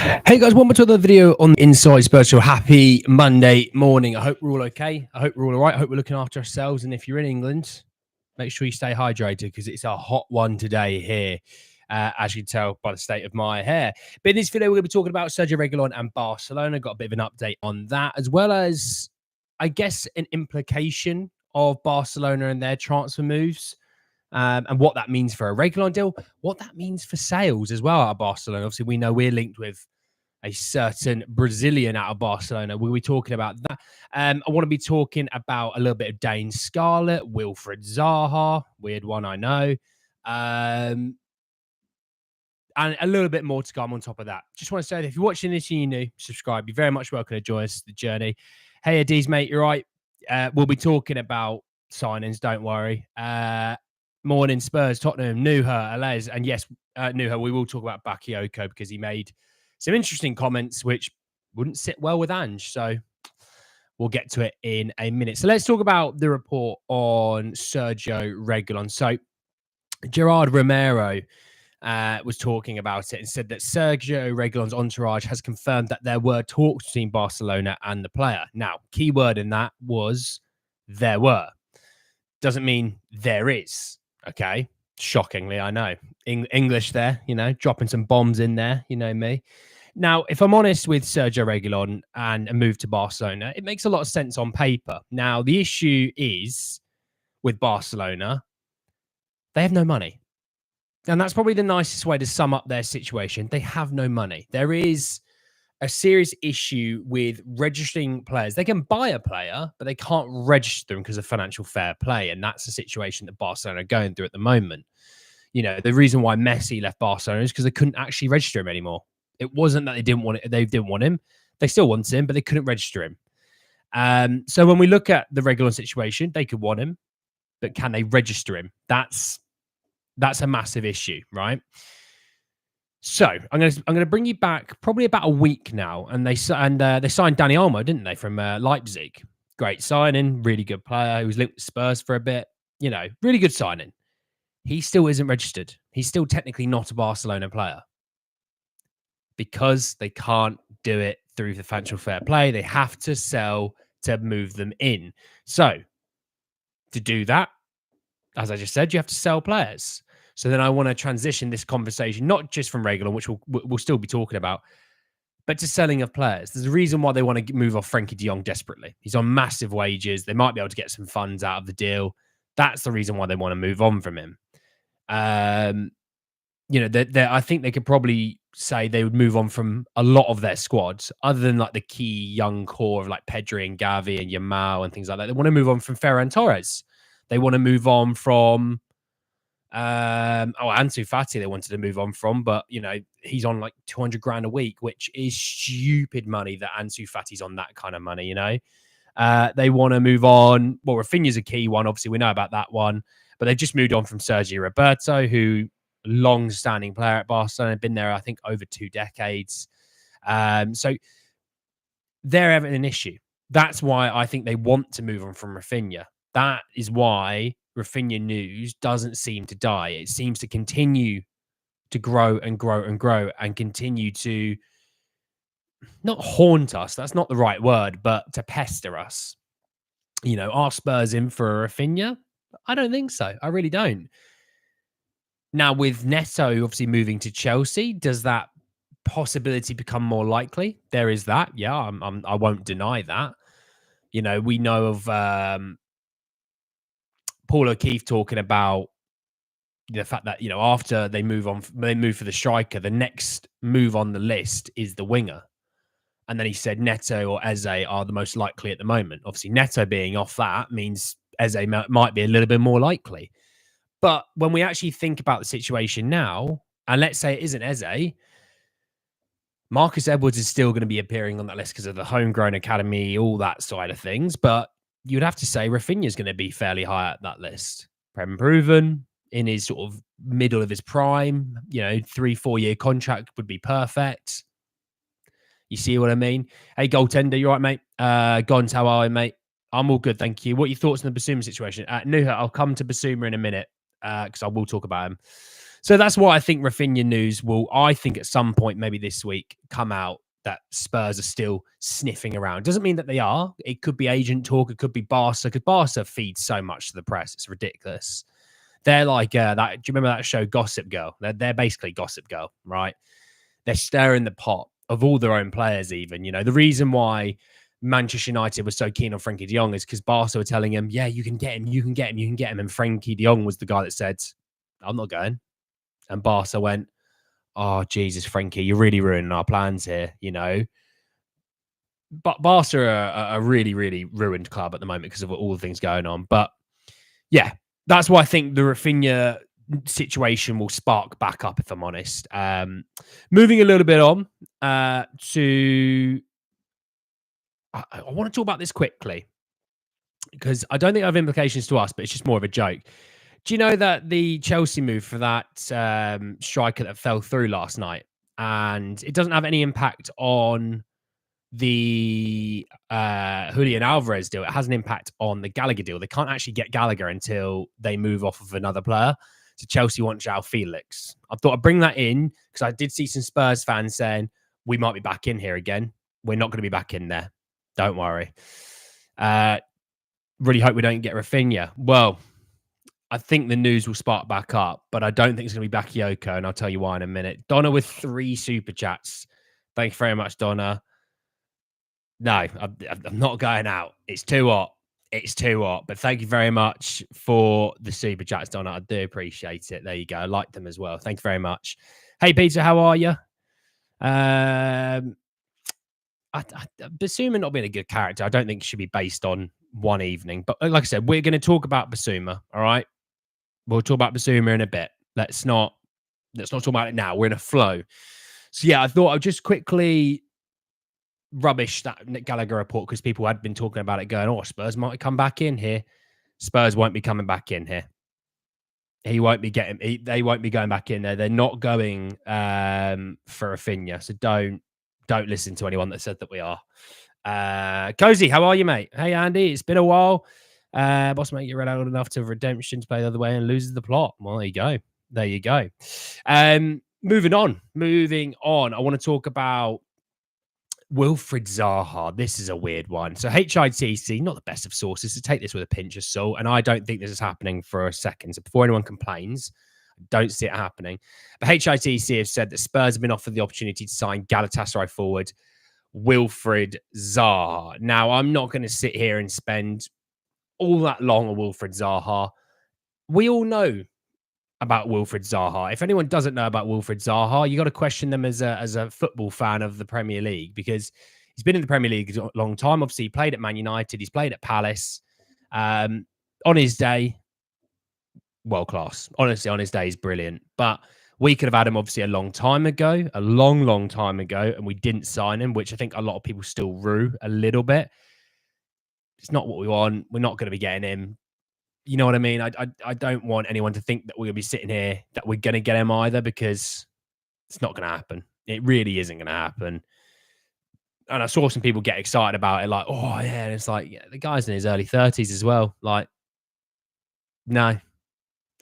Hey guys, welcome to another video on Inside Spurs Show. Happy Monday morning. I hope we're all okay. I hope we're all right. I hope we're looking after ourselves. And if you're in England, make sure you stay hydrated because it's a hot one today here, as you can tell by the state of my hair. But in this video, we're going to be talking about Sergio Reguilon and Barcelona. Got a bit of an update on that, as well as, I guess, an implication of Barcelona and their transfer moves. And what that means for a Reguilon deal, what that means for sales as well out of Barcelona. Obviously, we know we're linked with a certain Brazilian out of Barcelona. We'll be talking about that. I want to be talking about a little bit of Dane Scarlett, Wilfried Zaha, weird one, I know. And a little bit more to come on top of that. Just want to say that if you're watching this and you're new, subscribe. You're very much welcome to join us the journey. Hey, Adiz, mate, you're right. We'll be talking about signings, don't worry. Morning, Spurs, Tottenham, Nuha, Alez, and yes, Nuha, we will talk about Bakayoko because he made some interesting comments which wouldn't sit well with Ange. So we'll get to it in a minute. So let's talk about the report on Sergio Reguilon. So Gerard Romero was talking about it and said that Sergio Reguilon's entourage has confirmed that there were talks between Barcelona and the player. Now, key word in that was there were. Doesn't mean there is. Okay. Shockingly, I know. English there, dropping some bombs in there, you know me. Now, if I'm honest with Sergio Reguilon and a move to Barcelona, it makes a lot of sense on paper. Now, the issue is with Barcelona, they have no money. And that's probably the nicest way to sum up their situation. They have no money. There is a serious issue with registering players. They can buy a player, but they can't register them because of financial fair play. And that's the situation that Barcelona are going through at the moment. The reason why Messi left Barcelona is because they couldn't actually register him anymore. It wasn't that they didn't want it. They didn't want him. They still want him, but they couldn't register him. So when we look at the Reguilon situation, they could want him, but can they register him? That's a massive issue, right? So I'm gonna bring you back probably about a week now, and they signed Dani Olmo, didn't they, from Leipzig? Great signing, really good player. He was linked with Spurs for a bit, really good signing. He still isn't registered. He's still technically not a Barcelona player because they can't do it through the financial fair play. They have to sell to move them in. So to do that, as I just said, you have to sell players. So then I want to transition this conversation, not just from Reguilon, which we'll still be talking about, but to selling of players. There's a reason why they want to move off Frankie de Jong desperately. He's on massive wages. They might be able to get some funds out of the deal. That's the reason why they want to move on from him. I think they could probably say they would move on from a lot of their squads, other than like the key young core of like Pedri and Gavi and Yamal and things like that. They want to move on from Ferran Torres. They want to move on from Ansu Fati they wanted to move on from, but he's on like 200 grand a week, which is stupid money that Ansu Fati's on that kind of money. They want to move on. Well, Raphinha's a key one, obviously we know about that one, but they've just moved on from Sergio Roberto, who long-standing player at Barcelona, been there I think over 2 decades. So they're having an issue. That's why I think they want to move on from Raphinha. That is why Raphinha news doesn't seem to die. It seems to continue to grow and grow and grow and continue to not haunt us. That's not the right word, but to pester us. Are Spurs in for a Raphinha? I don't think so. I really don't. Now, with Neto obviously moving to Chelsea, does that possibility become more likely? There is that. Yeah, I won't deny that. We know of Paul O'Keefe talking about the fact that, after they move for the striker, the next move on the list is the winger. And then he said Neto or Eze are the most likely at the moment. Obviously, Neto being off that means Eze might be a little bit more likely. But when we actually think about the situation now, and let's say it isn't Eze, Marcus Edwards is still going to be appearing on that list because of the homegrown academy, all that side of things. But you'd have to say Raphinha is going to be fairly high at that list. Proven in his sort of middle of his prime, 3-4 year contract would be perfect. You see what I mean? Hey, goaltender, you all right, mate? Gons, how are you, mate? I'm all good, thank you. What are your thoughts on the Bissouma situation? Nuha, I'll come to Bissouma in a minute because I will talk about him. So that's why I think Raphinha news will, I think at some point, maybe this week, come out that Spurs are still sniffing around. Doesn't mean that they are. It could be agent talk. It could be Barca, because Barca feeds so much to the press. It's ridiculous. They're like that. Do you remember that show Gossip Girl? They're basically Gossip Girl, right? They're stirring the pot of all their own players even. You know, the reason why Manchester United was so keen on Frankie de Jong is because Barca were telling him, yeah, you can get him, you can get him, you can get him. And Frankie de Jong was the guy that said, I'm not going. And Barca went, oh, Jesus, Frankie, you're really ruining our plans here, you know. But Barca are a really, really ruined club at the moment because of all the things going on. But yeah, that's why I think the Raphinha situation will spark back up, if I'm honest. Moving a little bit on to... I want to talk about this quickly because I don't think I have implications to us, but it's just more of a joke. Do you know that the Chelsea move for that striker that fell through last night, and it doesn't have any impact on the Julian Alvarez deal? It has an impact on the Gallagher deal. They can't actually get Gallagher until they move off of another player. So Chelsea want João Felix. I thought I'd bring that in because I did see some Spurs fans saying, we might be back in here again. We're not going to be back in there. Don't worry. Really hope we don't get Raphinha. Well, I think the news will spark back up, but I don't think it's going to be Bakayoko, and I'll tell you why in a minute. Donna with 3 super chats. Thank you very much, Donna. No, I'm not going out. It's too hot. It's too hot. But thank you very much for the super chats, Donna. I do appreciate it. There you go. I like them as well. Thank you very much. Hey, Peter, how are you? Bissouma not being a good character, I don't think it should be based on one evening. But like I said, we're going to talk about Bissouma, all right? We'll talk about Bissouma in a bit. Let's not talk about it now. We're in a flow. So yeah, I thought I'd just quickly rubbish that Nick Gallagher report because people had been talking about it going, oh, Spurs might come back in here. Spurs won't be coming back in here. He won't be getting, they won't be going back in there. They're not going for Raphinha. So don't listen to anyone that said that we are. Cozy, how are you, mate? Hey, Andy, it's been a while. Boss mate, you're old enough to have redemption to play the other way and loses the plot. Well, there you go. There you go. Moving on. I want to talk about Wilfried Zaha. This is a weird one. So HITC, not the best of sources, so take this with a pinch of salt. And I don't think this is happening for a second. So before anyone complains, I don't see it happening. But HITC have said that Spurs have been offered the opportunity to sign Galatasaray forward Wilfried Zaha. Now, I'm not going to sit here and spend all that long on Wilfried Zaha. We all know about Wilfried Zaha. If anyone doesn't know about Wilfried Zaha, you got to question them as a football fan of the Premier League, because he's been in the Premier League a long time. Obviously, he played at Man United. He's played at Palace. On his day, world class. Honestly, on his day, he's brilliant. But we could have had him obviously a long time ago, a long time ago, and we didn't sign him, which I think a lot of people still rue a little bit. It's not what we want. We're not going to be getting him. You know what I mean? I don't want anyone to think that we're going to be sitting here that we're going to get him either, because it's not going to happen. It really isn't going to happen. And I saw some people get excited about it, like, oh, yeah. And it's like, yeah, the guy's in his early 30s as well. Like, no,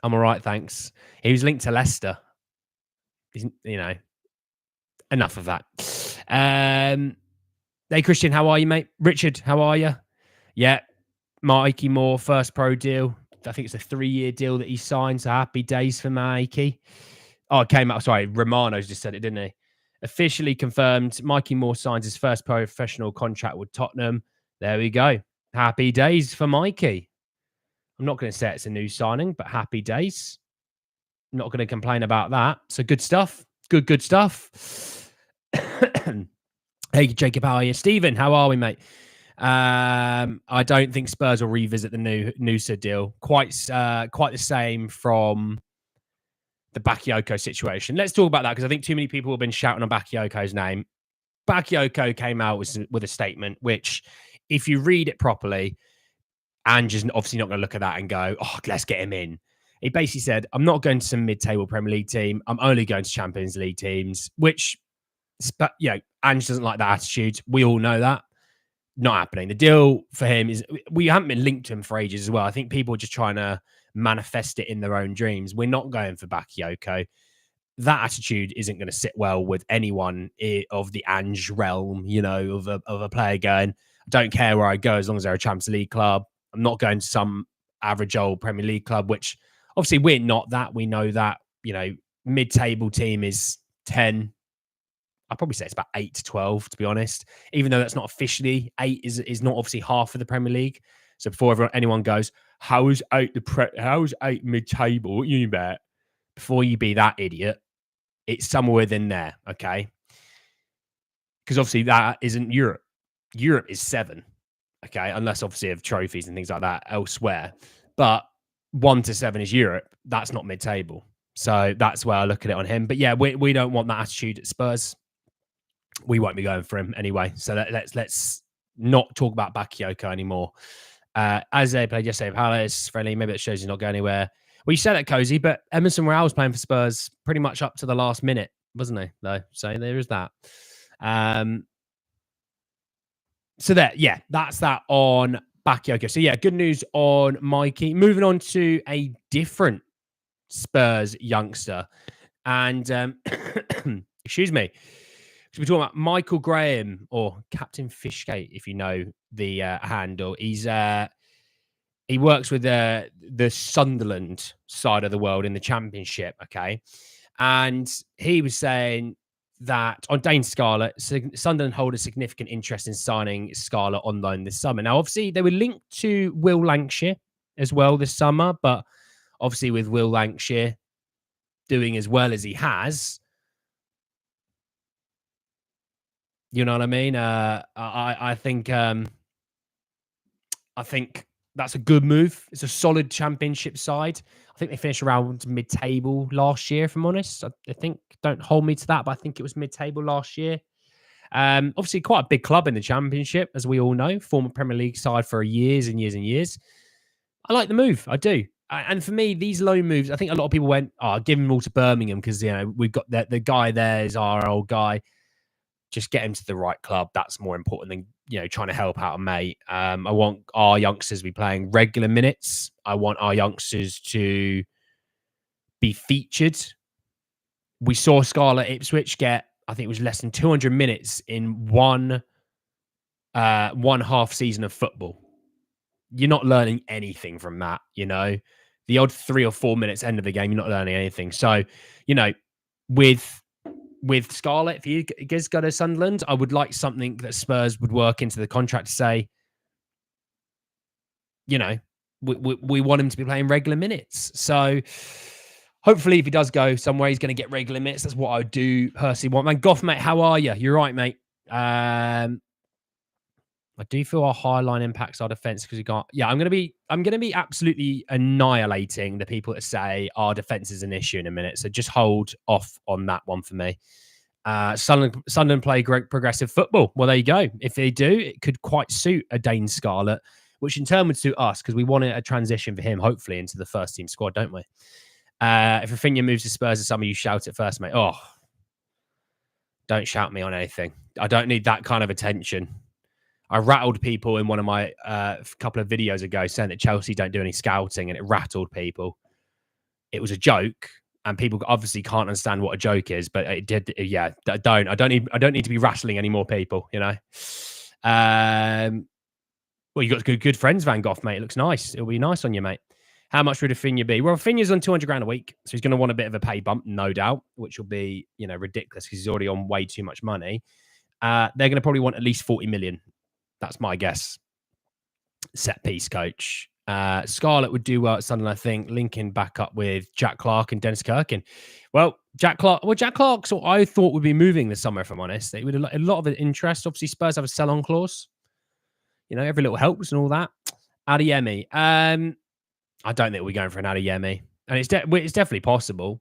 I'm all right, thanks. He was linked to Leicester. You know, enough of that. Hey, Christian, how are you, mate? Richard, how are you? Yeah. Mikey Moore, first pro deal. I think it's a 3-year deal that he signed. So happy days for Mikey. Oh, it came out. Sorry, Romano's just said it, didn't he? Officially confirmed. Mikey Moore signs his first professional contract with Tottenham. There we go. Happy days for Mikey. I'm not going to say it's a new signing, but happy days. I'm not going to complain about that. So good stuff. Good stuff. Hey, Jacob, how are you? Stephen, how are we, mate? I don't think Spurs will revisit the Nusa deal. Quite the same from the Bakayoko situation. Let's talk about that, because I think too many people have been shouting on Bakayoko's name. Bakayoko came out with a statement, which, if you read it properly, Ange is obviously not going to look at that and go, oh, let's get him in. He basically said, I'm not going to some mid-table Premier League team. I'm only going to Champions League teams, which, you know, Ange doesn't like that attitude. We all know that. Not happening. The deal for him is, we haven't been linked to him for ages as well. I think people are just trying to manifest it in their own dreams. We're not going for Bakayoko. That attitude isn't going to sit well with anyone of the Ange realm, of a player going, I don't care where I go as long as they're a Champions League club. I'm not going to some average old Premier League club, which obviously we're not that. We know that, mid-table team is 10. I'd probably say it's about 8 to 12, to be honest, even though that's not officially 8 is not obviously half of the Premier League. So before anyone goes, how is 8 mid-table? What you bet? Before you be that idiot, it's somewhere within there, okay? Because obviously that isn't Europe. Europe is 7, okay? Unless obviously of trophies and things like that elsewhere. But 1 to 7 is Europe. That's not mid-table. So that's where I look at it on him. But yeah, we don't want that attitude at Spurs. We won't be going for him anyway. So let's not talk about Bakayoko anymore. As they played yesterday, Palace friendly, maybe that shows he's not going anywhere. Well, you said that, Cozy, but Emerson Royale was playing for Spurs pretty much up to the last minute, wasn't he? Though, so there is that. So that's that on Bakayoko. So yeah, good news on Mikey. Moving on to a different Spurs youngster, and excuse me. So we're talking about Michael Graham, or Captain Fishgate, if you know the handle. He works with the Sunderland side of the world in the Championship, okay? And he was saying that on Dane Scarlett, Sunderland hold a significant interest in signing Scarlett on loan this summer. Now, obviously, they were linked to Will Lancashire as well this summer, but obviously with Will Lancashire doing as well as he has, you know what I mean? I think that's a good move. It's a solid Championship side. I think they finished around mid-table last year, if I'm honest. I think, don't hold me to that, but I think it was mid-table last year. Obviously, quite a big club in the Championship, as we all know. Former Premier League side for years and years and years. I like the move. I do. And for me, these loan moves, I think a lot of people went, give them all to Birmingham because, we've got the guy there is our old guy. Just get him to the right club. That's more important than, trying to help out a mate. I want our youngsters to be playing regular minutes. I want our youngsters to be featured. We saw Scarlett Ipswich get, I think it was less than 200 minutes in one half season of football. You're not learning anything from that, The odd 3 or 4 minutes end of the game, you're not learning anything. So, with Scarlett, if he does go to Sunderland, I would like something that Spurs would work into the contract to say, we want him to be playing regular minutes. So hopefully if he does go somewhere, he's going to get regular minutes. That's what I do personally want. Man, Goff, mate, how are you? You're right, mate. I do feel our high line impacts our defense because we got. Yeah, I'm gonna be absolutely annihilating the people that say our defense is an issue in a minute. So just hold off on that one for me. Sunderland play great progressive football. Well, there you go. If they do, it could quite suit a Dane Scarlett, which in turn would suit us because we wanted a transition for him, hopefully, into the first team squad, don't we? If Raphinha moves to Spurs this summer, you shout it first, mate. Oh, don't shout me on anything. I don't need that kind of attention. I rattled people in one of my couple of videos ago saying that Chelsea don't do any scouting, and it rattled people. It was a joke, and people obviously can't understand what a joke is, but it did. Yeah, I don't need to be rattling any more people. Well, you got good friends, Van Gogh, mate. It looks nice. It'll be nice on you, mate. How much would Raphinha be? Well, Raphinha's on 200 grand a week, so he's going to want a bit of a pay bump, no doubt, which will be ridiculous because he's already on way too much money. They're going to probably want at least 40 million. That's my guess. Set piece coach. Scarlett would do well at Sunderland, I think, linking back up with Jack Clark and Dennis Kirkin. Well, Jack Clark's what I thought would be moving this summer, if I'm honest. It would a lot of interest. Obviously, Spurs have a sell-on clause. Every little helps and all that. Adeyemi. I don't think we're going for an Adeyemi. And it's definitely possible.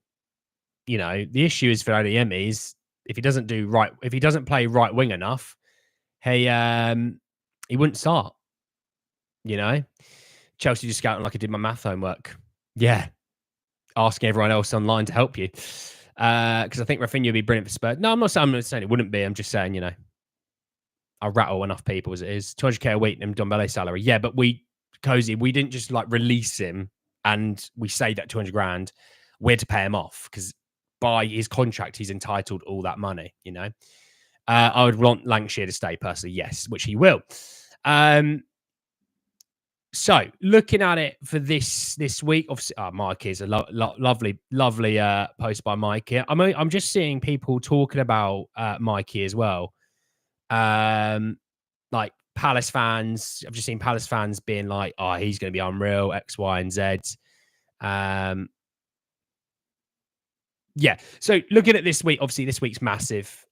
The issue is for Adeyemi is if he doesn't play right wing enough, he wouldn't start. Chelsea just scouting like I did my math homework. Yeah. Asking everyone else online to help you. Because I think Raphinha would be brilliant for Spurs. No, I'm not saying it wouldn't be. I'm just saying, I rattle enough people as it is. 200k a week and Dombele salary. Yeah, but we didn't just release him and we say that 200 grand, we're to pay him off because by his contract, he's entitled all that money, you know. I would want Lancashire to stay personally, yes, which he will. So looking at it for this week, obviously, Mikey is a lovely post by Mikey. I'm just seeing people talking about Mikey as well. Like Palace fans, I've just seen Palace fans being like, "Oh, he's going to be unreal, X, Y, and Z." Yeah. So looking at this week, obviously this week's massive.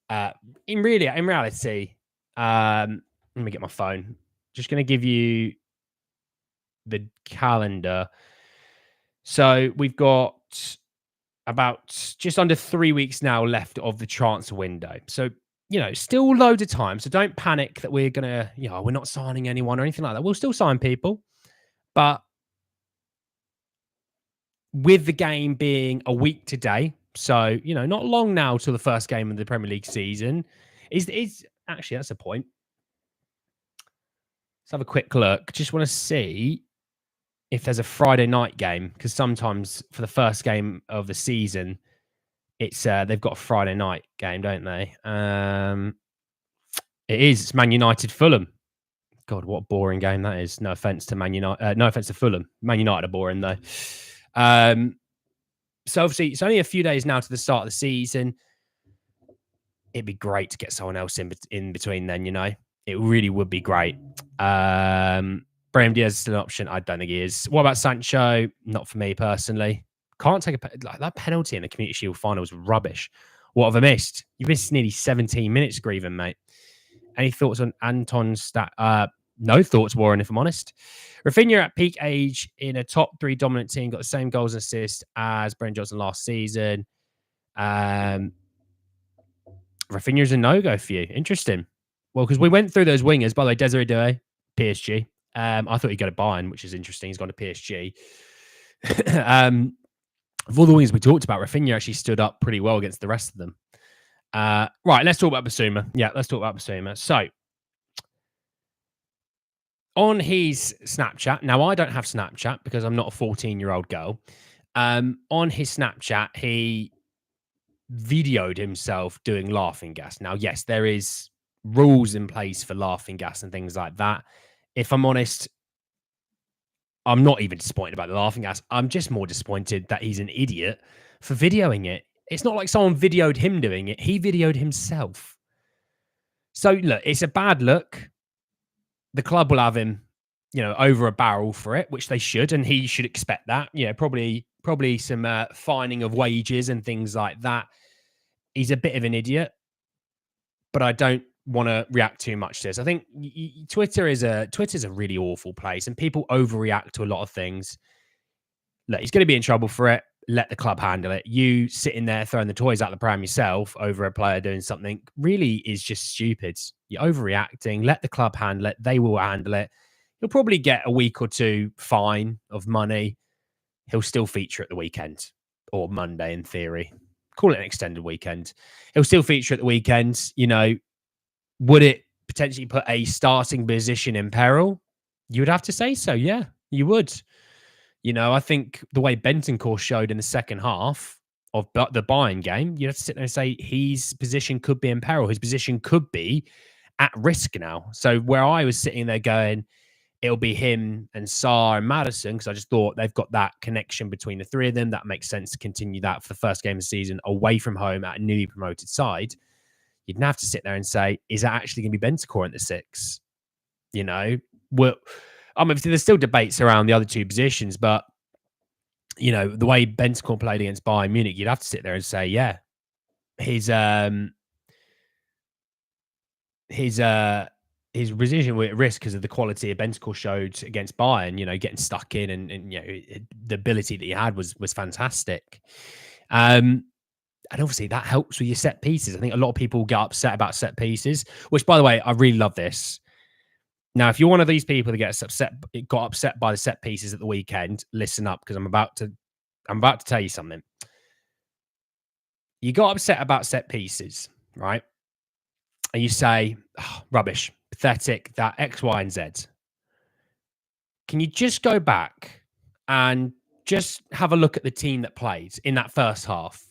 In reality, let me get my phone. Just going to give you the calendar. So we've got about just under 3 weeks now left of the transfer window. So, you know, still loads of time. So don't panic that we're going to, you know, we're not signing anyone or anything like that. We'll still sign people. But with the game being a week today, so, you know, not long now till the first game of the Premier League season, is actually, that's a point. Let's have a quick look. Just want to see if there's a Friday night game, because sometimes for the first game of the season, it's they've got a Friday night game, don't they? It's Man United Fulham. God, what a boring game that is. No offense to Man United. No offense to Fulham. Man United are boring though. So obviously it's only a few days now to the start of the season. It'd be great to get someone else in between then, you know. It really would be great. Brahim Diaz is still an option. I don't think he is. What about Sancho? Not for me personally. Can't take that penalty in the Community Shield final was rubbish. What have I missed? You've missed nearly 17 minutes, Grieven, mate. Any thoughts on Anton's stat? No thoughts, Warren, if I'm honest. Raphinha at peak age in a top 3 dominant team, got the same goals and assists as Brennan Johnson last season. Raphinha's a no-go for you. Interesting. Well, because we went through those wingers. By the way, Desiree Doué, PSG. I thought he'd go to Bayern, which is interesting. He's gone to PSG. Of all the wingers we talked about, Raphinha actually stood up pretty well against the rest of them. Right, let's talk about Bissouma. Yeah, let's talk about Bissouma. So, on his Snapchat, now I don't have Snapchat because I'm not a 14-year-old girl. On his Snapchat, he videoed himself doing laughing gas. Now, yes, there is rules in place for laughing gas and things like that. If I'm honest, I'm not even disappointed about the laughing gas. I'm just more disappointed that he's an idiot for videoing it. It's not like someone videoed him doing it. He videoed himself. So, look, it's a bad look. The club will have him, you know, over a barrel for it, which they should, and he should expect that. Yeah, probably some fining of wages and things like that. He's a bit of an idiot, but I don't want to react too much to this. I think Twitter's a really awful place, and people overreact to a lot of things. Look, he's going to be in trouble for it. Let the club handle it. You sitting there throwing the toys out the pram yourself over a player doing something really is just stupid. You're overreacting. Let the club handle it. They will handle it. He'll probably get a week or two fine of money. He'll still feature at the weekend or Monday in theory. Call it an extended weekend. He'll still feature at the weekend. You know, would it potentially put a starting position in peril? You would have to say so. Yeah, you would. You know, I think the way Bentancur showed in the second half of the Bayern game, you have to sit there and say his position could be in peril. His position could be at risk now. So where I was sitting there going, it'll be him and Sarr and Maddison, because I just thought they've got that connection between the three of them. That makes sense to continue that for the first game of the season away from home at a newly promoted side. You'd have to sit there and say, is that actually going to be Bentancur in the 6? You know, I mean, there's still debates around the other two positions, but you know, the way Bentancur played against Bayern Munich, you'd have to sit there and say, yeah, his position was at risk because of the quality of Bentancur showed against Bayern. You know, getting stuck in and you know the ability that he had was fantastic. And obviously that helps with your set pieces. I think a lot of people get upset about set pieces, which, by the way, I really love this. Now, if you're one of these people that got upset by the set pieces at the weekend, listen up, because I'm about to tell you something. You got upset about set pieces, right? And you say, oh, rubbish, pathetic, that X, Y, and Z. Can you just go back and just have a look at the team that played in that first half.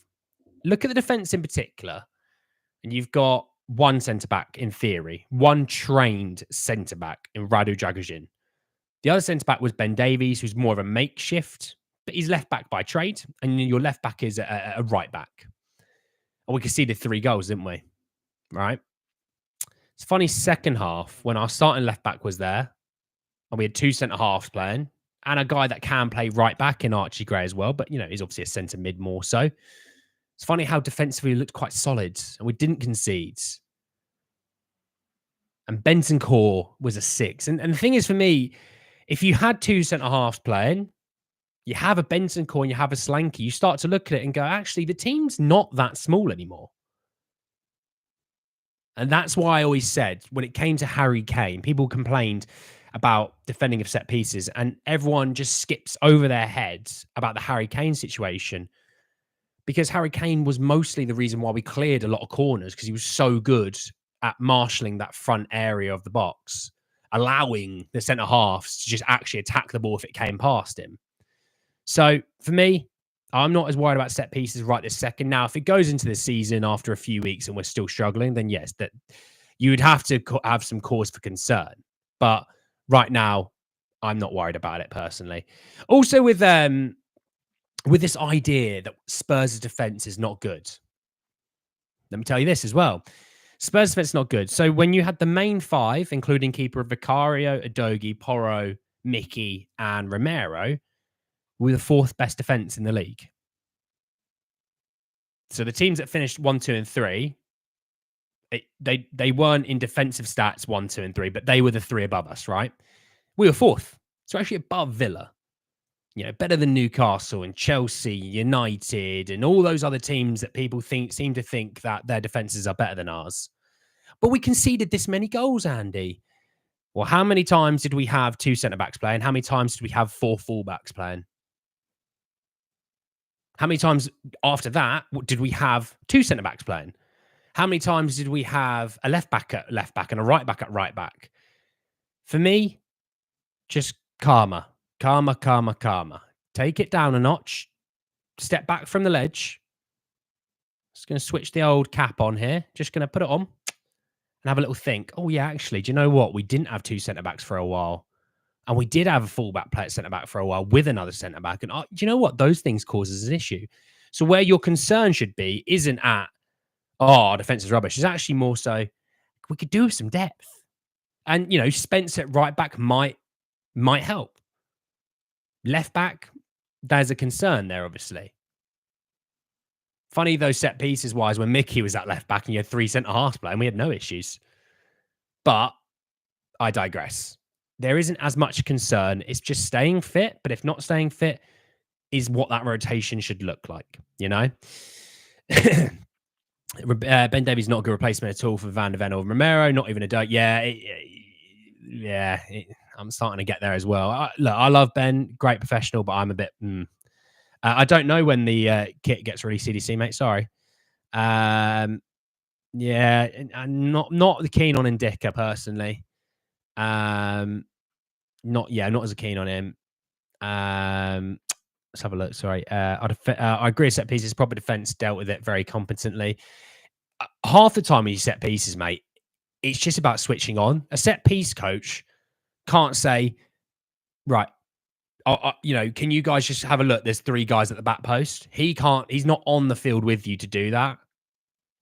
Look at the defence in particular, and you've got one centre-back in theory, one trained centre-back in Radu Dragusin. The other centre-back was Ben Davies, who's more of a makeshift, but he's left back by trade, and your left back is a right back. And we conceded 3 goals, didn't we? Right? It's funny, second half, when our starting left back was there, and we had 2 centre-halves playing, and a guy that can play right back in Archie Gray as well, but, he's obviously a centre-mid more so. It's funny how defensively we looked quite solid, and we didn't concede. And Benton Core was a 6. And the thing is, for me, if you had 2 centre-halves playing, you have a Benton Core and you have a Slanky, you start to look at it and go, actually, the team's not that small anymore. And that's why I always said, when it came to Harry Kane, people complained about defending of set pieces, and everyone just skips over their heads about the Harry Kane situation, because Harry Kane was mostly the reason why we cleared a lot of corners, because he was so good at marshalling that front area of the box, allowing the centre-halves to just actually attack the ball if it came past him. So, for me, I'm not as worried about set pieces right this second. Now, if it goes into the season after a few weeks and we're still struggling, then yes, that you would have to have some cause for concern. But right now, I'm not worried about it personally. Also, with this idea that Spurs' defense is not good, let me tell you this as well. Spurs' defense is not good. So when you had the main 5, including keeper Vicario, Udogie, Porro, Mikey, and Romero, we were the 4th best defense in the league. So the teams that finished 1, 2, and 3, they weren't in defensive stats 1, 2, and 3, but they were the 3 above us, right? We were 4th. So actually above Villa. Better than Newcastle and Chelsea, United, and all those other teams that people seem to think that their defenses are better than ours. But we conceded this many goals, Andy. Well, how many times did we have 2 centre-backs playing? How many times did we have 4 full-backs playing? How many times after that did we have 2 centre-backs playing? How many times did we have a left-back at left-back and a right-back at right-back? For me, just calmer. Calmer. Take it down a notch. Step back from the ledge. Just going to switch the old cap on here. Just going to put it on and have a little think. Oh, yeah, actually, do you know what? We didn't have 2 centre-backs for a while. And we did have a fullback play at centre-back for a while with another centre-back. And do you know what? Those things causes an issue. So where your concern should be isn't at, our defence is rubbish. It's actually more so, we could do with some depth. And, Spence at right back might help. Left back, there's a concern there, obviously. Funny, those set pieces wise, when Mickey was at left back and you had 3 centre-halves playing, we had no issues. But I digress. There isn't as much concern. It's just staying fit. But if not staying fit, is what that rotation should look like, Ben Davies not a good replacement at all for Van de Ven or Romero. Not even a dirt. I'm starting to get there as well. I love Ben, great professional, but I'm a bit. I don't know when the kit gets released, CDC, mate. Sorry. I'm not keen on Indika personally. Not as keen on him. Let's have a look. Sorry. I agree. Set pieces, proper defense dealt with it very competently. Half the time when you set pieces, mate, it's just about switching on. A set piece coach can't say, right, can you guys just have a look? There's 3 guys at the back post. He can't. He's not on the field with you to do that.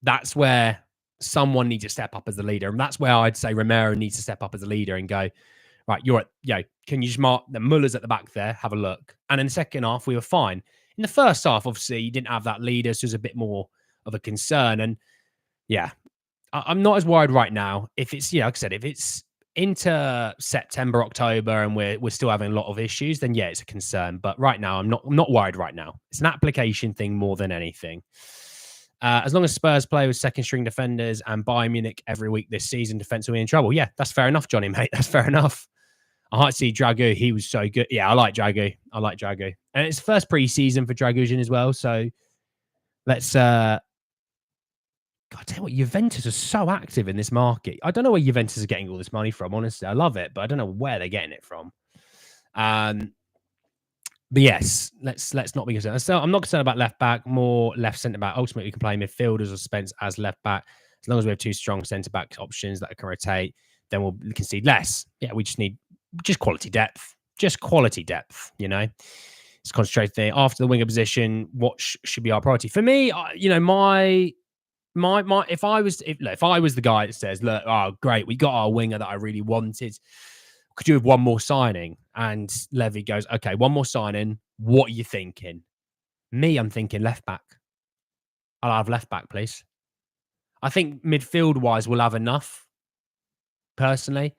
That's where someone needs to step up as the leader, and that's where I'd say Romero needs to step up as a leader and go, right, can you just mark the Muller's at the back there? Have a look. And in the second half, we were fine. In the first half, obviously, you didn't have that leader, so it was a bit more of a concern. And I'm not as worried right now. If it's, like I said, if it's into September, October, and we're still having a lot of issues, then it's a concern. But right now, I'm not worried right now. It's an application thing more than anything. As long as Spurs play with second string defenders and Bayern Munich every week this season, defense will be in trouble. Yeah, that's fair enough, Johnny, mate. That's fair enough. I might see Dragoo. He was so good. Yeah, I like Dragoo. And it's the first pre-season for Dragoojan as well. So let's God, I tell you what, Juventus are so active in this market. I don't know where Juventus are getting all this money from, honestly. I love it, but I don't know where they're getting it from. But yes, let's not be concerned. So I'm not concerned about left back, more left centre back. Ultimately, we can play midfielders or Spence as left back. As long as we have two strong centre back options that can rotate, then we'll concede less. Yeah, we just need quality depth. Just quality depth, Let's concentrate there. After the winger position, what should be our priority? For me, my if I was the guy that says, look, oh great, we got our winger that I really wanted, could you have one more signing? And Levy goes, okay, one more signing, what are you thinking? Me, I'm thinking left back. I'll have left back, please. I think midfield wise we'll have enough, personally,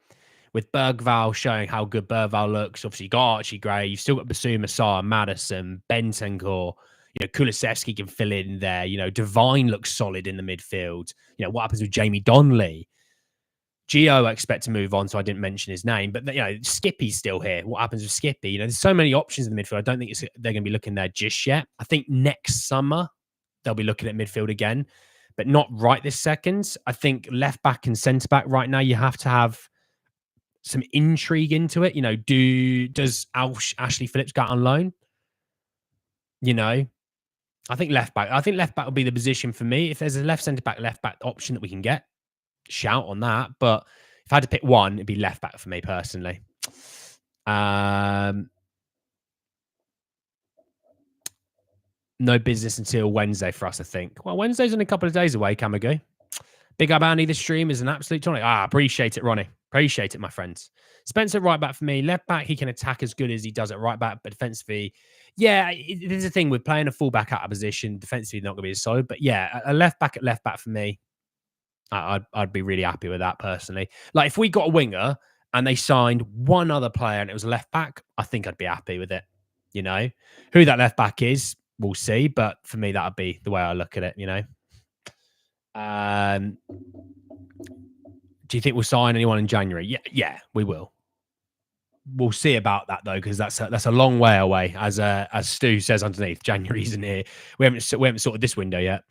with Bergval showing how good Bergval looks. Obviously you got Archie Gray, you've still got Bissouma, Zaha, Madison, Bentancur. Kulusevski can fill in there. Devine looks solid in the midfield. What happens with Jamie Donnelly? Gio, I expect to move on, so I didn't mention his name. But, Skippy's still here. What happens with Skippy? There's so many options in the midfield. I don't think they're going to be looking there just yet. I think next summer they'll be looking at midfield again, but not right this second. I think left back and centre back right now, you have to have some intrigue into it. Does Ashley Phillips go out on loan? I think left back. I think left back will be the position for me. If there's a left centre back, left back option that we can get, shout on that. But if I had to pick one, it'd be left back for me personally. No business until Wednesday for us, I think. Well, Wednesday's in a couple of days away, Camago. Big up Andy. This stream is an absolute tonic. Appreciate it, Ronnie. Appreciate it, my friends. Spencer, right back for me. Left back, he can attack as good as he does at right back, but defensively, yeah, there's a thing with playing a full back out of position. Defensively, not going to be as solid, but yeah, a left back at left back for me, I'd be really happy with that personally. Like if we got a winger and they signed one other player and it was a left back, I think I'd be happy with it. Who that left back is, we'll see. But for me, that would be the way I look at it. Do you think we'll sign anyone in January? Yeah, we will. We'll see about that though, because that's a long way away. As Stu says underneath, January isn't here. We haven't sorted this window yet.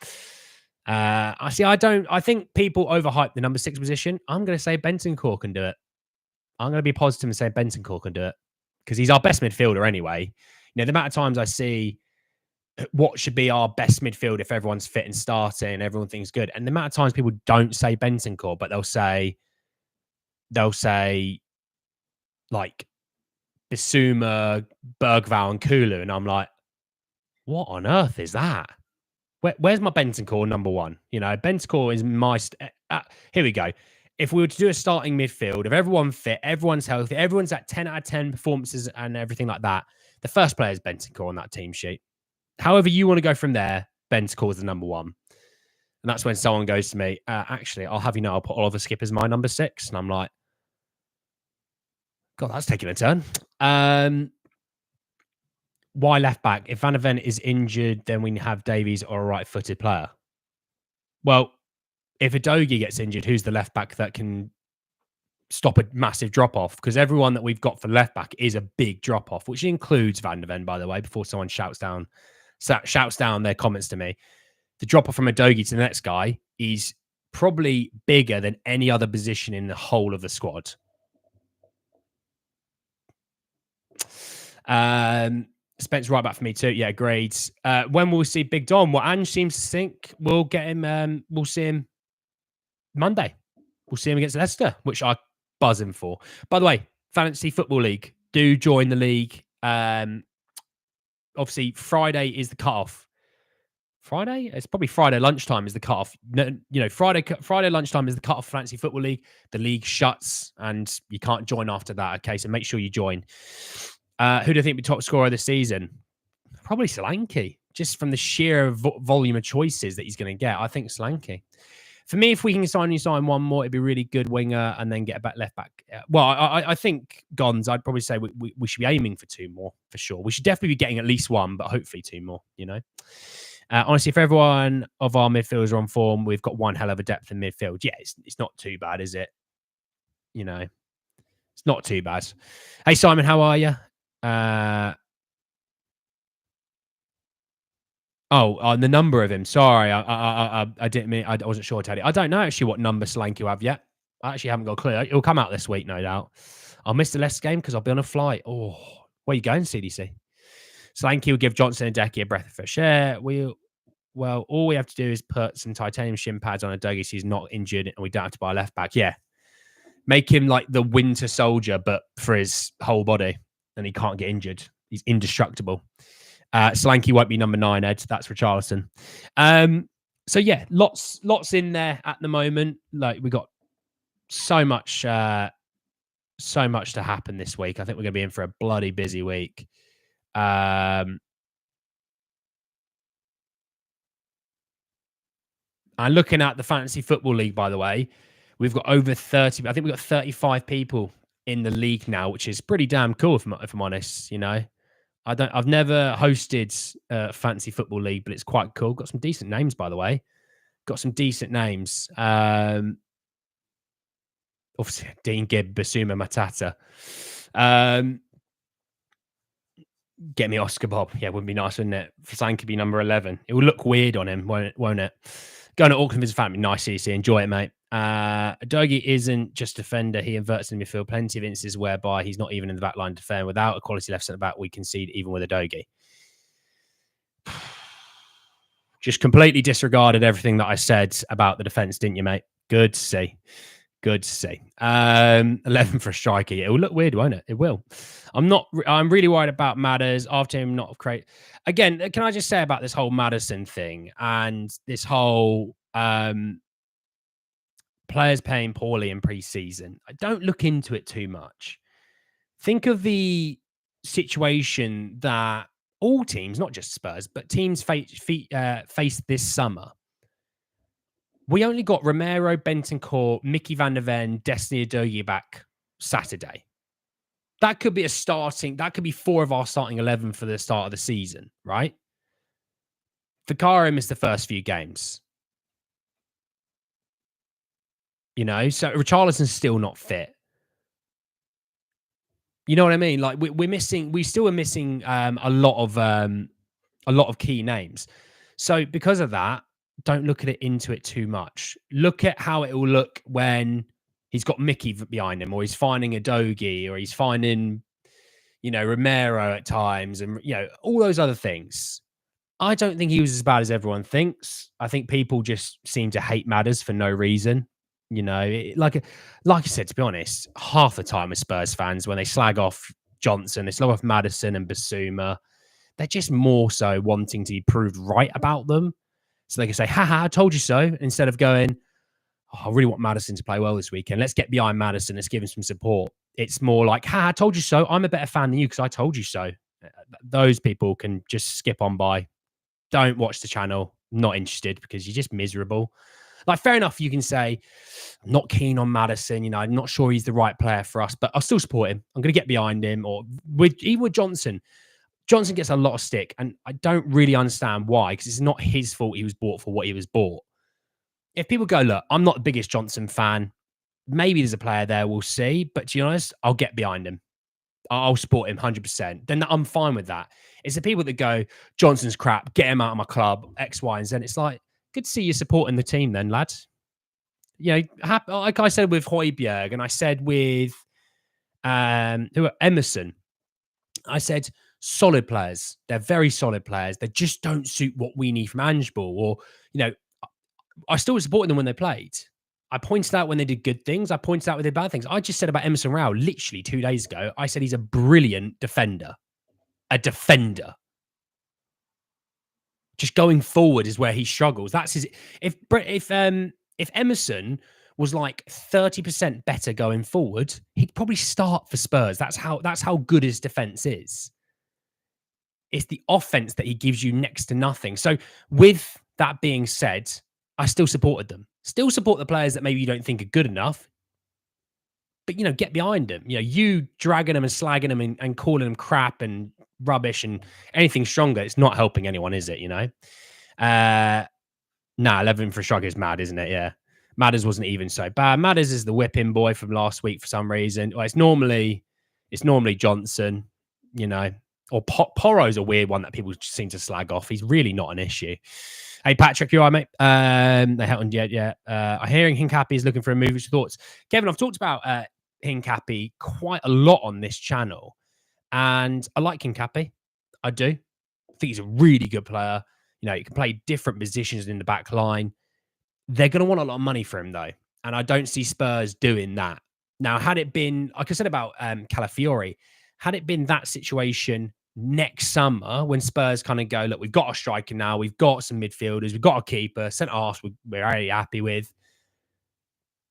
I think people overhype the number 6 position. I'm going to say Bentancur can do it. I'm going to be positive and say Bentancur can do it because he's our best midfielder anyway. The amount of times I see what should be our best midfield if everyone's fit and starting and everyone thinks good, and the amount of times people don't say Bentancur, but they'll say like Bissouma, Bergval, and Kulu, and I'm like, what on earth is that? Where's my Bentancur number 1? Bentancur is my... here we go. If we were to do a starting midfield, if everyone fit, everyone's healthy, everyone's at 10 out of 10 performances and everything like that, the first player is Bentancur on that team sheet. However you want to go from there, Bentancur is the number 1. And that's when someone goes to me, actually, I'll have you know, I'll put Oliver Skip as my number 6. And I'm like, God, that's taking a turn. Why left back? If Van der Ven is injured, then we have Davies or a right-footed player. Well, if Udogie gets injured, who's the left back that can stop a massive drop-off? Because everyone that we've got for left back is a big drop-off, which includes Van der Ven, by the way, before someone shouts down their comments to me. The drop-off from Udogie to the next guy is probably bigger than any other position in the whole of the squad. Spence right back for me too. Yeah, agreed. When we'll see Big Dom, what Ange seems to think, we'll get him. We'll see him Monday. We'll see him against Leicester, which I'm buzzing for. By the way, Fantasy Football League, do join the league. Obviously, Friday is the cutoff. Friday? It's probably Friday lunchtime is the cutoff. Friday lunchtime is the cutoff for Fantasy Football League. The league shuts and you can't join after that. Okay, so make sure you join. Who do you think will be top scorer this season? Probably Solanke, just from the sheer volume of choices that he's going to get. I think Solanke. For me, if we can sign one more, it'd be really good winger and then get a left back. Well, I think Gons, I'd probably say we should be aiming for 2 more for sure. We should definitely be getting at least 1, but hopefully 2 more, Honestly, if everyone of our midfielders are on form, we've got one hell of a depth in midfield. Yeah, it's not too bad, is it? It's not too bad. Hey, Simon, how are you? The number of him. Sorry, I didn't mean. I wasn't sure, Teddy. I don't know actually what number Solanke will have yet. I actually haven't got a clue. It'll come out this week, no doubt. I'll miss the Leicester game because I'll be on a flight. Oh, where are you going, CDC? Solanke will give Johnson and Decky a breath of fresh air. Well, all we have to do is put some titanium shin pads on a Dougie so he's not injured and we don't have to buy a left back. Yeah. Make him like the Winter Soldier, but for his whole body and he can't get injured. He's indestructible. Solanke won't be number 9, Ed. That's Richarlison. So yeah, lots in there at the moment. Like we got so much to happen this week. I think we're going to be in for a bloody busy week. And looking at the Fantasy Football League, by the way, we've got over 30. I think we've got 35 people in the league now, which is pretty damn cool, if I'm honest. You know, I've never hosted a Fantasy Football League, but it's quite cool. Got some decent names, by the way. Got some decent names. Obviously, Dean Gibb, Bissouma, Matata. Get me Oscar Bob. Yeah, wouldn't be nice, wouldn't it? Fasane could be number 11. It would look weird on him, won't it? Going to Auckland visit family. Nice to see. Enjoy it, mate. Dougie isn't just defender. He inverts in midfield. Plenty of instances whereby he's not even in the back line to defend. Without a quality left centre back, we concede even with a Dougie. Just completely disregarded everything that I said about the defence, didn't you, mate? Good to see. Good to see. 11 for a striker. It will look weird, won't it? It will. I'm really worried about Madders after him not create. Again, can I just say about this whole Maddison thing and this whole players paying poorly in pre-season? I don't look into it too much. Think of the situation that all teams, not just Spurs, but teams face this summer. We only got Romero, Bentancur, Mickey van der Ven, Destiny Udogie back Saturday. That could be that could be 4 of our starting 11 for the start of the season, right? Fikayo missed the first few games. You know, so Richarlison's still not fit. You know what I mean? Like we still are missing a lot of key names. So because of that, don't look at it into it too much. Look at how it will look when he's got Mickey behind him, or he's finding Udogie, or he's finding, Romero at times, and all those other things. I don't think he was as bad as everyone thinks. I think people just seem to hate Madders for no reason. Like I said, to be honest, half the time with Spurs fans, when they slag off Johnson, they slag off Maddison and Bissouma, they're just more so wanting to be proved right about them. So they can say, haha, I told you so, instead of going, I really want Maddison to play well this weekend. Let's get behind Maddison. Let's give him some support. It's more like, haha, I told you so. I'm a better fan than you because I told you so. Those people can just skip on by. Don't watch the channel. Not interested because you're just miserable. Like, fair enough, you can say, I'm not keen on Maddison. I'm not sure he's the right player for us, but I'll still support him. I'm going to get behind him. Or even with Johnson. Johnson gets a lot of stick, and I don't really understand why, because it's not his fault he was bought for what he was bought. If people go, look, I'm not the biggest Johnson fan, maybe there's a player there, we'll see, but to be honest, I'll get behind him. I'll support him 100%. Then I'm fine with that. It's the people that go, Johnson's crap, get him out of my club, X, Y, and Z. It's like, good to see you supporting the team then, lads. Like I said with Højbjerg, and I said with Emerson, I said, solid players. They're very solid players. They just don't suit what we need from Ange Ball. Or, I still supported them when they played. I pointed out when they did good things. I pointed out when they did bad things. I just said about Emerson Rowe literally 2 days ago. I said he's a brilliant defender. A defender. Just going forward is where he struggles. That's his. If Emerson was like 30% better going forward, he'd probably start for Spurs. That's how good his defense is. It's the offense that he gives you next to nothing. So with that being said, I still supported them. Still support the players that maybe you don't think are good enough. But, get behind them. You dragging them and slagging them and calling them crap and rubbish and anything stronger, it's not helping anyone, is it, 11 for Shrug is mad, isn't it? Yeah. Madders wasn't even so bad. Madders is the whipping boy from last week for some reason. Well, it's normally Johnson, or Porro's a weird one that people seem to slag off. He's really not an issue. Hey, Patrick, you all right, mate? They haven't yet. Yeah. I'm hearing Hincapie is looking for a move. What's your thoughts? Kevin, I've talked about Hincapie quite a lot on this channel, and I like Hincapie. I do. I think he's a really good player. You know, he can play different positions in the back line. They're going to want a lot of money for him, though. And I don't see Spurs doing that. Now, had it been, like I said about Calafiori, had it been that situation next summer when Spurs kind of go, look, we've got a striker now, we've got some midfielders, we've got a keeper, centre half we're already happy with.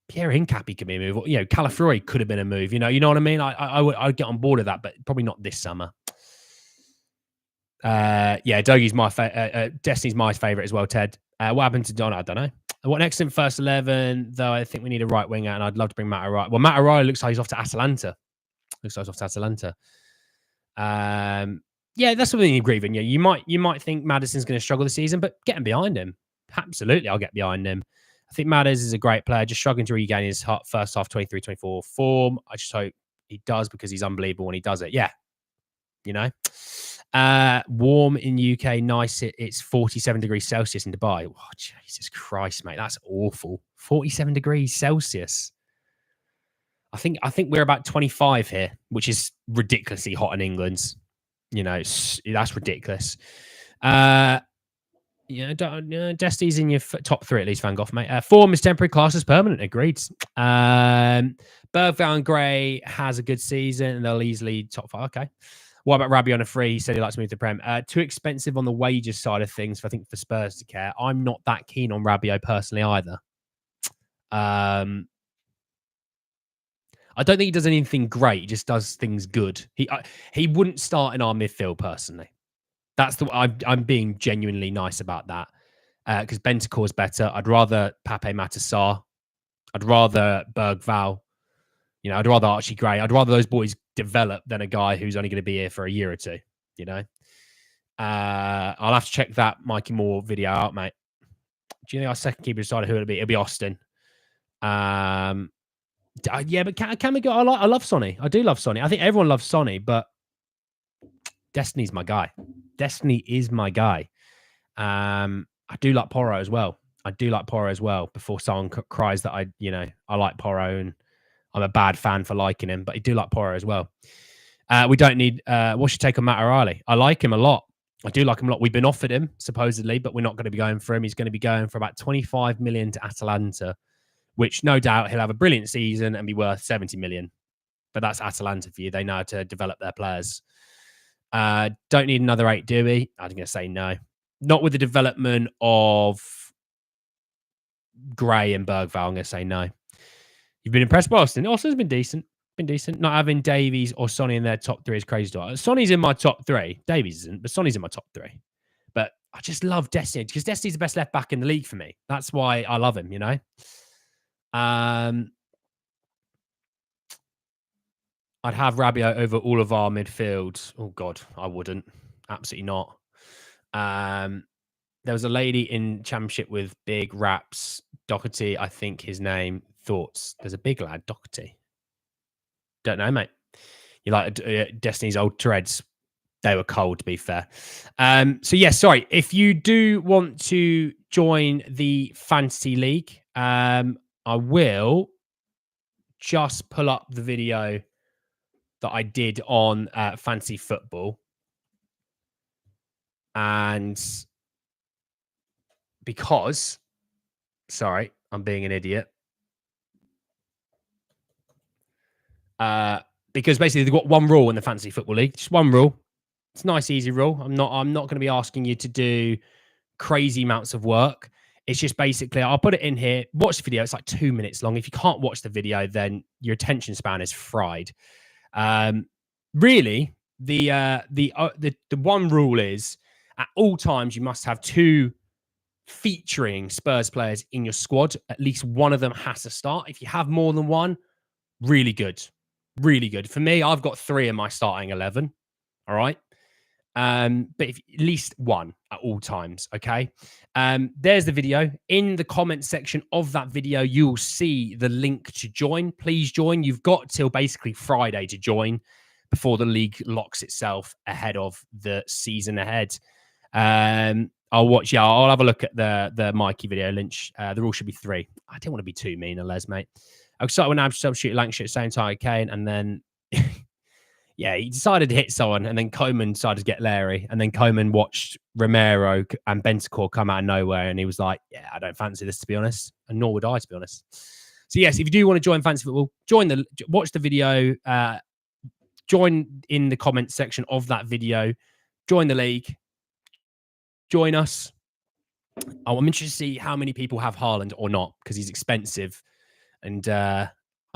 Pierre Hincapié could be a move. You know, Calafiori could have been a move. You know what I mean? I'd get on board with that, but probably not this summer. Yeah, Doggy's my Destiny's my favourite as well, Ted. What happened to Don? I don't know. What next in first 11, though? I think we need a right winger, and I'd love to bring Matt O'Reilly. Well, Matt O'Reilly looks like he's off to Atalanta. Yeah, that's something you're grieving. Yeah, you might think Maddison's going to struggle this season, but getting behind him, absolutely, I'll get behind him. I think Madders is a great player, just struggling to regain his first half 23-24 form. I just hope he does because he's unbelievable when he does it. Yeah, you know. Warm in UK, nice. It's 47 degrees Celsius in Dubai. Oh, Jesus Christ, mate, that's awful. 47 degrees Celsius. I think we're about 25 here, which is ridiculously hot in England. You know, that's ridiculous. Destiny's in your top 3 at least, Van Gogh, mate. Form is temporary, class is permanent. Agreed. Bergvall and Gray has a good season, and they'll easily top 5. Okay. What about Rabiot on a free? He said he likes to move to Prem. Too expensive on the wages side of things, I think, for Spurs to care. I'm not that keen on Rabiot personally either. I don't think he does anything great. He just does things good. He wouldn't start in our midfield personally. That's I'm being genuinely nice about that because Bentancur is better. I'd rather Pape Matar. I'd rather Bergvall. You know, I'd rather Archie Gray. I'd rather those boys develop than a guy who's only going to be here for a year or two. You know, I'll have to check that Mikey Moore video out, mate. Do you think our second keeper decided who it'll be? It'll be Austin. Yeah, but can we go? I love Sonny. I do love Sonny. I think everyone loves Sonny, but Destiny's my guy. Destiny is my guy. I do like Porro as well. Before someone cries that I like Porro and I'm a bad fan for liking him, but I do like Porro as well. We don't need. What's your take on Matt O'Reilly? I like him a lot. I do like him a lot. We've been offered him supposedly, but we're not going to be going for him. He's going to be going for about 25 million to Atalanta, which no doubt he'll have a brilliant season and be worth 70 million. But that's Atalanta for you. They know how to develop their players. Don't need another 8, do we? I'm going to say no. Not with the development of Gray and Bergvall. I'm going to say no. You've been impressed by Austin. Austin's been decent. Not having Davies or Sonny in their top 3 is crazy. Sonny's in my top 3. Davies isn't, but Sonny's in my top 3. But I just love Destiny because Destiny's the best left back in the league for me. That's why I love him, you know? I'd have Rabiot over all of our midfield. Oh, God, I wouldn't. Absolutely not. There was a lady in Championship with big raps. Doherty, I think his name. Thoughts? There's a big lad, Doherty. Don't know, mate. You like Destiny's old threads. They were cold, to be fair. So, yeah, sorry. If you do want to join the Fantasy League, I will just pull up the video that I did on Fantasy Football. And because, sorry, I'm being an idiot. Because basically they've got one rule in the Fantasy Football League. Just one rule. It's a nice, easy rule. I'm not going to be asking you to do crazy amounts of work. It's just basically, I'll put it in here. Watch the video. It's like 2 minutes long. If you can't watch the video, then your attention span is fried. Really, the one rule is at all times you must have 2 featuring Spurs players in your squad. At least one of them has to start. If you have more than one, really good. Really good. For me, I've got 3 in my starting 11. All right. But if at least one at all times. Okay. There's the video. In the comment section of that video, you'll see the link to join. Please join. You've got till basically Friday to join before the league locks itself ahead of the season ahead. I'll have a look at the Mikey video, Lynch. The rule should be 3. I don't want to be too mean, Les, mate. I'll start with an substitute, Lancashire, same time, okay, and then yeah, he decided to hit someone, and then Koeman decided to get Larry, and then Koeman watched Romero and Bentancur come out of nowhere, and he was like, yeah, I don't fancy this, to be honest, and nor would I, to be honest. So yes, if you do want to join Fantasy Football, watch the video, join in the comments section of that video, join the league, join us. I'm interested to see how many people have Haaland or not, because he's expensive, and I'll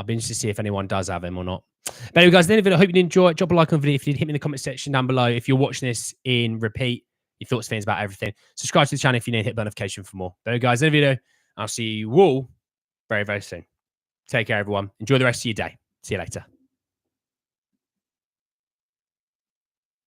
be interested to see if anyone does have him or not. But anyway, guys, at the end of it, I hope you did enjoy it. Drop a like on the video if you did. Hit me in the comment section down below. If you're watching this in repeat, your thoughts, feelings about everything. Subscribe to the channel if you need to hit the notification for more. But anyway, guys, in the video, I'll see you all very, very soon. Take care, everyone. Enjoy the rest of your day. See you later.